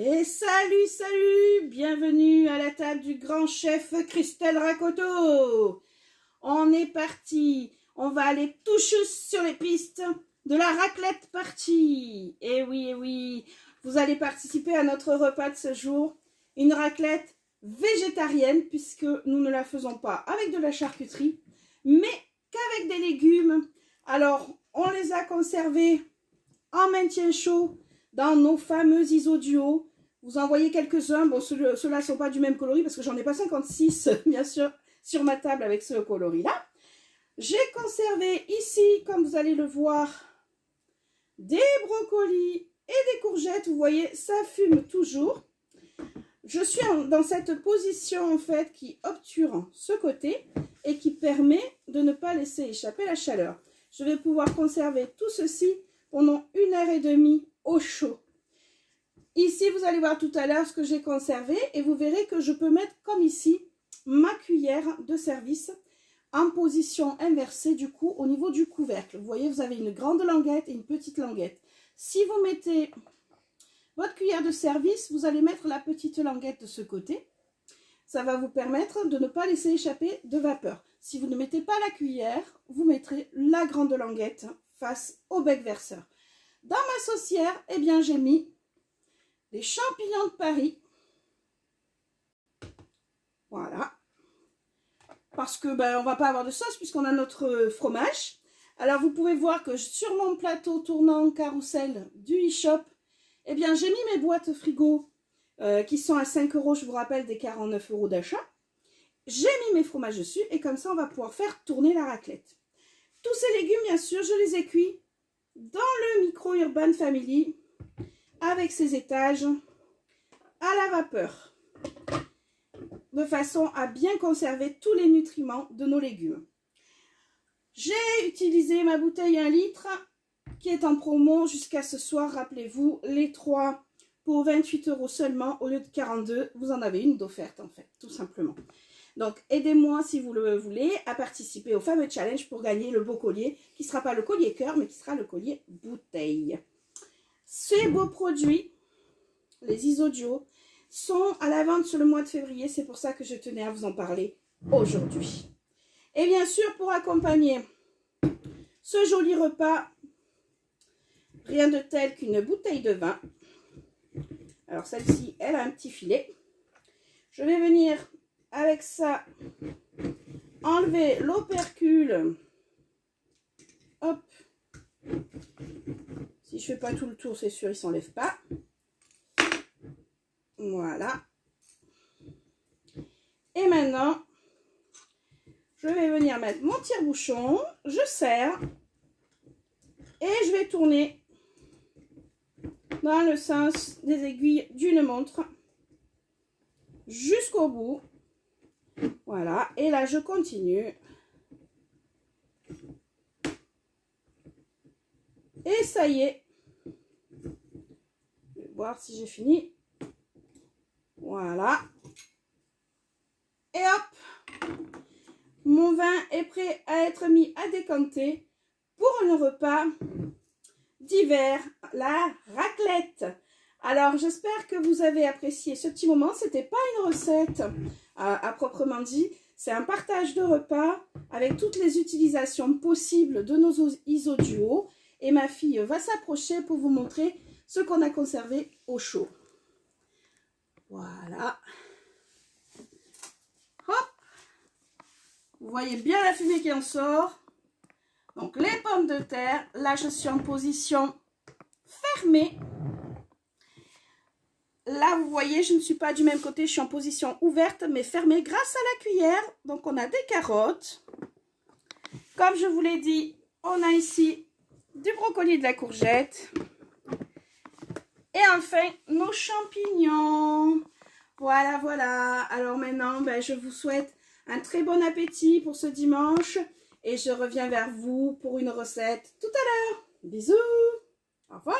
Et salut, salut! Bienvenue à la table du grand chef Christelle Racoteau. On est parti. On va aller tout juste sur les pistes de la raclette partie. Et oui, vous allez participer à notre repas de ce jour. Une raclette végétarienne puisque nous ne la faisons pas avec de la charcuterie, mais qu'avec des légumes. Alors, on les a conservés en maintien chaud dans nos fameux Isoduo. Vous en voyez quelques-uns. Bon, ceux-là ne sont pas du même coloris parce que j'en ai pas 56, bien sûr, sur ma table avec ce coloris-là. J'ai conservé ici, comme vous allez le voir, des brocolis et des courgettes. Vous voyez, ça fume toujours. Je suis dans cette position, en fait, qui obture ce côté et qui permet de ne pas laisser échapper la chaleur. Je vais pouvoir conserver tout ceci pendant 1h30 au chaud. Ici, vous allez voir tout à l'heure ce que j'ai conservé et vous verrez que je peux mettre comme ici ma cuillère de service en position inversée du coup au niveau du couvercle. Vous voyez, vous avez une grande languette et une petite languette. Si vous mettez votre cuillère de service, vous allez mettre la petite languette de ce côté. Ça va vous permettre de ne pas laisser échapper de vapeur. Si vous ne mettez pas la cuillère, vous mettrez la grande languette face au bec verseur. Dans ma saucière, eh bien, j'ai mis des champignons de Paris. Voilà. Parce que on va pas avoir de sauce puisqu'on a notre fromage. Alors, vous pouvez voir que sur mon plateau tournant carrousel du e-shop, eh bien, j'ai mis mes boîtes frigo qui sont à 5 €, je vous rappelle, des 49 € d'achat. J'ai mis mes fromages dessus et comme ça, on va pouvoir faire tourner la raclette. Tous ces légumes, bien sûr, je les ai cuits dans le micro Urban Family avec ses étages à la vapeur de façon à bien conserver tous les nutriments de nos légumes. J'ai utilisé ma bouteille 1 litre qui est en promo jusqu'à ce soir. Rappelez-vous, les 3 pour 28 € seulement au lieu de 42. Vous en avez une d'offerte en fait, tout simplement. Donc, aidez-moi si vous le voulez à participer au fameux challenge pour gagner le beau collier qui ne sera pas le collier cœur, mais qui sera le collier bouteille. Ces beaux produits, les Isoduo, sont à la vente sur le mois de février. C'est pour ça que je tenais à vous en parler aujourd'hui. Et bien sûr, pour accompagner ce joli repas, rien de tel qu'une bouteille de vin. Alors, celle-ci, elle a un petit filet. Je vais venir avec ça enlever l'opercule. Hop. Si je fais pas tout le tour, c'est sûr, il s'enlève pas. Voilà. Et maintenant, je vais venir mettre mon tire-bouchon. Je serre. Et je vais tourner dans le sens des aiguilles d'une montre jusqu'au bout. Voilà. Et là, je continue. Et ça y est. Je vais voir si j'ai fini. Voilà. Et hop. Mon vin est prêt à être mis à décanter pour un repas d'hiver, la raclette. Alors, j'espère que vous avez apprécié ce petit moment. C'était pas une recette à proprement dit. C'est un partage de repas avec toutes les utilisations possibles de nos Isoduo. Et ma fille va s'approcher pour vous montrer ce qu'on a conservé au chaud. Voilà. Hop. Vous voyez bien la fumée qui en sort. Donc, les pommes de terre. Là, je suis en position fermée. Là, vous voyez, je ne suis pas du même côté. Je suis en position ouverte, mais fermée grâce à la cuillère. Donc, on a des carottes. Comme je vous l'ai dit, on a ici du brocoli et de la courgette. Et enfin, nos champignons. Voilà, voilà. Alors maintenant, je vous souhaite un très bon appétit pour ce dimanche. Et je reviens vers vous pour une recette tout à l'heure. Bisous. Au revoir.